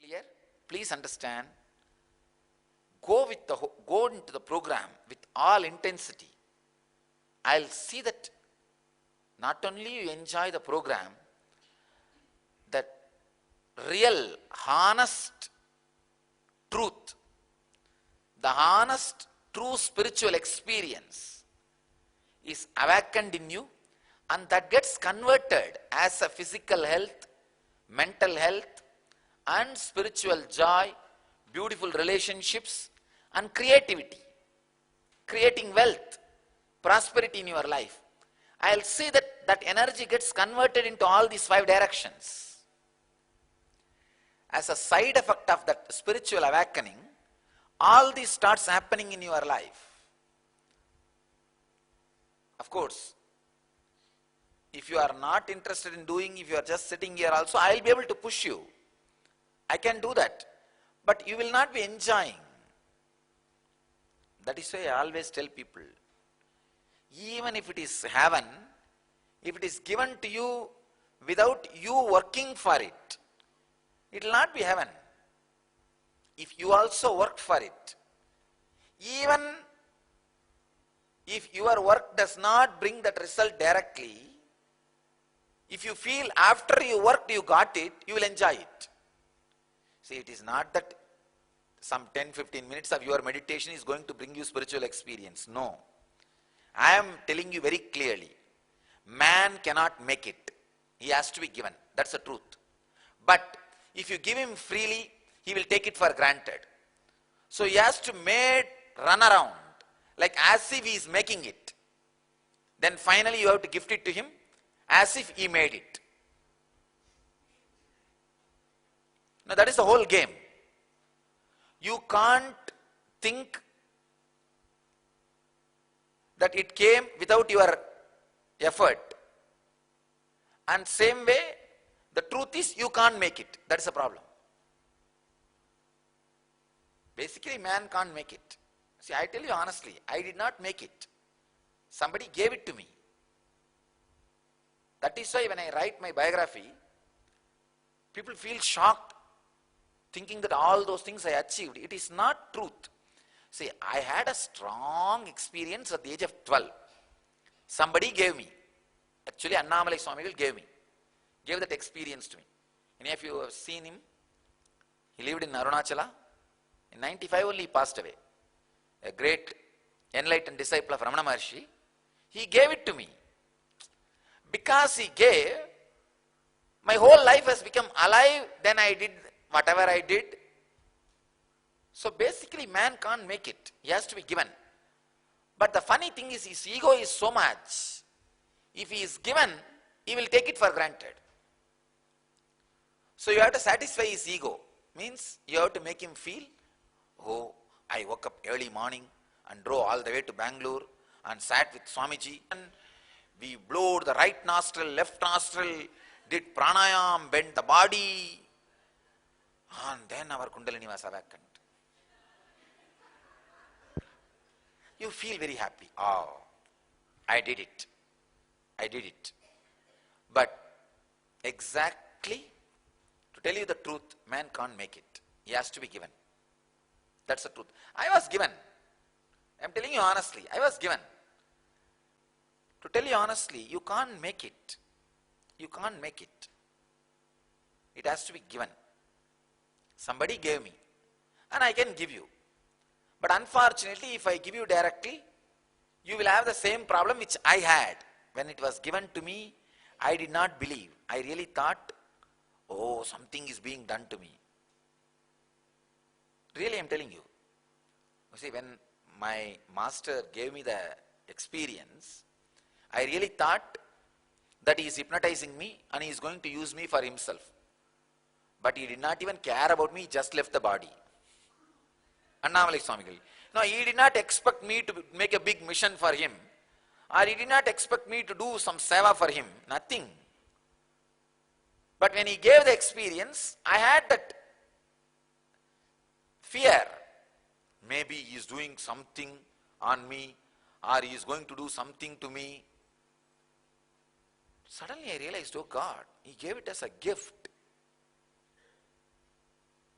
clear? Please understand. Go into the program with all intensity. I'll see that not only you enjoy the program, that real, honest truth, the honest, true spiritual experience is awakened in you, and that gets converted as a physical health, mental health, and spiritual joy, beautiful relationships, and creativity, creating wealth, prosperity in your life. I'll see that that energy gets converted into all these 5 directions. As a side effect of that spiritual awakening, all this starts happening in your life. Of course, if you are not interested in doing, if you are just sitting here also, I will be able to push you. I can do that. But you will not be enjoying. That is why I always tell people, even if it is heaven, if it is given to you without you working for it, it will not be heaven. If you also work for it, even if your work does not bring that result directly, if you feel after you worked you got it, you will enjoy it. See, it is not that some 10-15 minutes of your meditation is going to bring you spiritual experience. No. I am telling you very clearly, man cannot make it. He has to be given. That's the truth. But if you give him freely, he will take it for granted. So he has to run around like as if he is making it. Then finally you have to gift it to him as if he made it. Now that is the whole game. You can't think that it came without your effort. And same way, the truth is you can't make it. That is the problem. Basically, man can't make it. See, I tell you honestly, I did not make it. Somebody gave it to me. That is why when I write my biography, people feel shocked, thinking that all those things I achieved. It is not truth. See, I had a strong experience at the age of 12. Somebody gave me. Actually, Annamalai Swamigal gave that experience to me. Any of you have seen him? He lived in Arunachala. In 95 only he passed away. A great enlightened disciple of Ramana Maharshi. He gave it to me. Because he gave, my whole life has become alive. Then I did whatever I did. So basically man can't make it. He has to be given. But the funny thing is his ego is so much. If he is given, he will take it for granted. So you have to satisfy his ego. Means you have to make him feel, oh, I woke up early morning and drove all the way to Bangalore and sat with Swamiji. And we blew the right nostril, left nostril, did pranayam, bent the body. And then our Kundalini was awakened. You feel very happy. Oh, I did it. I did it. But exactly, to tell you the truth, man can't make it. He has to be given. That's the truth. I was given. I'm telling you honestly, I was given. To tell you honestly, you can't make it. You can't make it. It has to be given. Somebody gave me, and I can give you. But unfortunately, if I give you directly, you will have the same problem which I had. When it was given to me, I did not believe. I really thought, oh, something is being done to me. Really, I'm telling you. You see, when my master gave me the experience, I really thought that he is hypnotizing me and he is going to use me for himself. But he did not even care about me, he just left the body. Annamalai Swamigal. No, he did not expect me to make a big mission for him. Or he did not expect me to do some seva for him. Nothing. But when he gave the experience, I had that fear. Maybe he is doing something on me, or he is going to do something to me. Suddenly I realized, oh God, he gave it as a gift.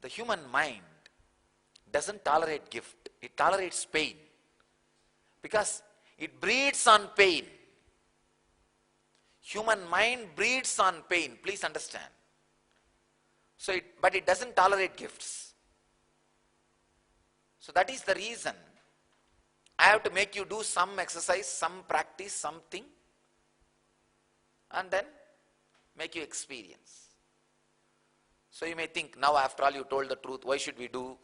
The human mind doesn't tolerate gift. It tolerates pain. Because it breeds on pain. Human mind breeds on pain. Please understand. But it doesn't tolerate gifts. So that is the reason I have to make you do some exercise, some practice, something, and then make you experience. So you may think, now after all you told the truth, why should we do?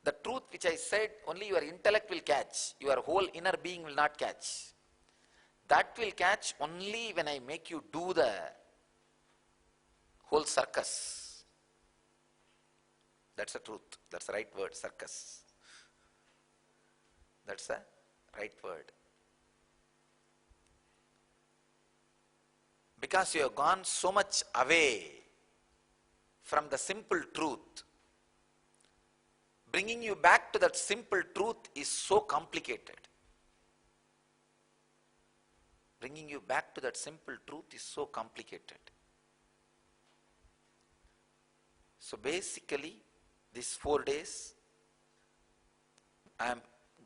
The truth which I said, only your intellect will catch. Your whole inner being will not catch. That will catch only when I make you do the whole circus. That's the truth. That's the right word, circus. That's the right word. Because you have gone so much away from the simple truth, bringing you back to that simple truth is so complicated. Bringing you back to that simple truth is so complicated. So basically, these 4 days, I am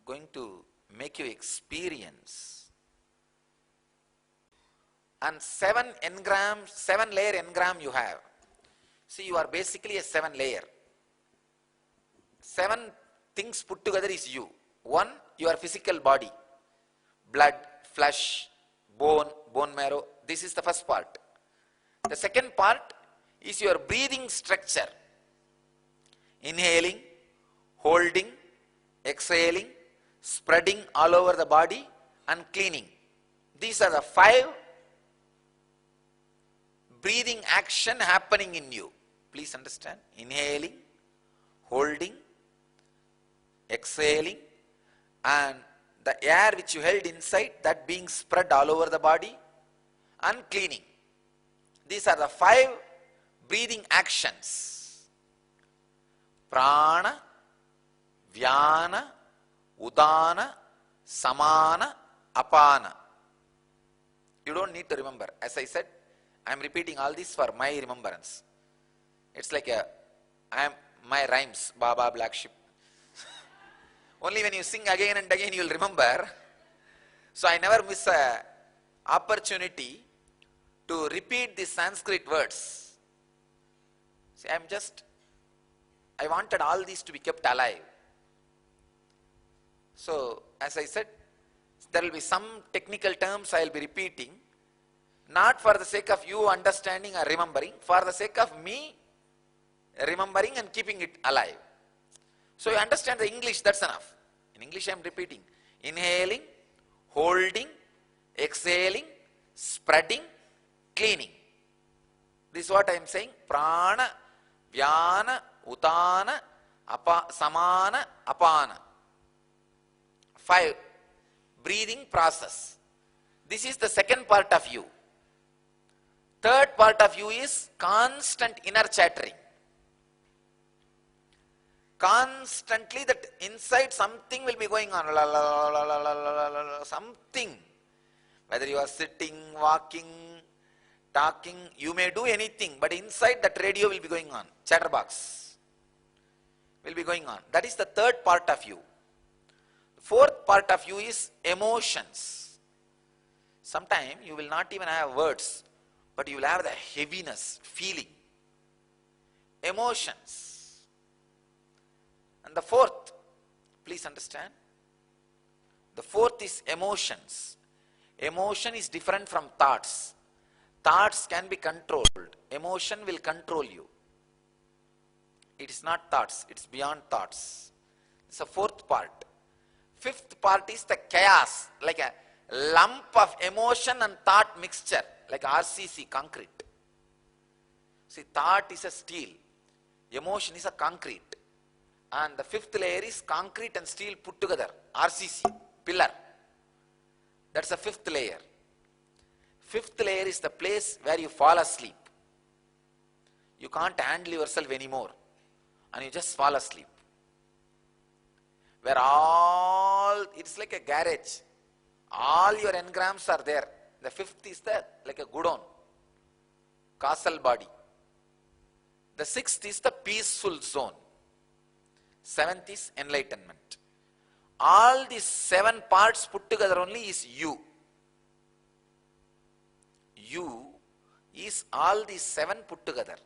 going to make you experience. And 7 layer engram you have. See, you are basically a 7 layer. 7 things put together is you. 1, your physical body. Blood, flesh, bone marrow. This is the first part. The second part is your breathing structure. Inhaling, holding, exhaling, spreading all over the body and cleaning. These are the 5 breathing action happening in you. Please understand. Inhaling, holding, exhaling, and the air which you held inside, that being spread all over the body, and cleaning. These are the 5 breathing actions. Prana, Vyana, Udana, Samana, Apana. You don't need to remember. As I said, I am repeating all this for my remembrance. It's like my rhymes, Baba Black Sheep. Only when you sing again and again you will remember. So I never miss a opportunity to repeat the Sanskrit words. See, I wanted all these to be kept alive. So as I said, there will be some technical terms I will be repeating, not for the sake of you understanding or remembering, for the sake of me remembering and keeping it alive. So you understand the English, that's enough. In English I am repeating. Inhaling, holding, exhaling, spreading, cleaning. This is what I am saying. Prana, Vyana, Utana, Samana, Apana. 5. Breathing process. This is the second part of you. Third part of you is constant inner chattering. Constantly that inside something will be going on. La, la, la, la, la, la, la, la, something. Whether you are sitting, walking, talking, you may do anything, but inside that radio will be going on. Chatterbox will be going on. That is the third part of you. The fourth part of you is emotions. Sometimes you will not even have words, but you will have the heaviness, feeling. Emotions. And the fourth, please understand, the fourth is emotions. Emotion is different from thoughts. Thoughts can be controlled. Emotion will control you. It is not thoughts, it is beyond thoughts. It's the fourth part. Fifth part is the chaos, like a lump of emotion and thought mixture, like RCC, concrete. See, thought is a steel, emotion is a concrete. And the fifth layer is concrete and steel put together, RCC, pillar. That's the fifth layer. Fifth layer is the place where you fall asleep. You can't handle yourself anymore and you just fall asleep. Where it's like a garage. All your engrams are there. The fifth is like a godown, castle body. The sixth is the peaceful zone. Seventh is enlightenment. All these 7 parts put together only is you. You is all these 7 put together.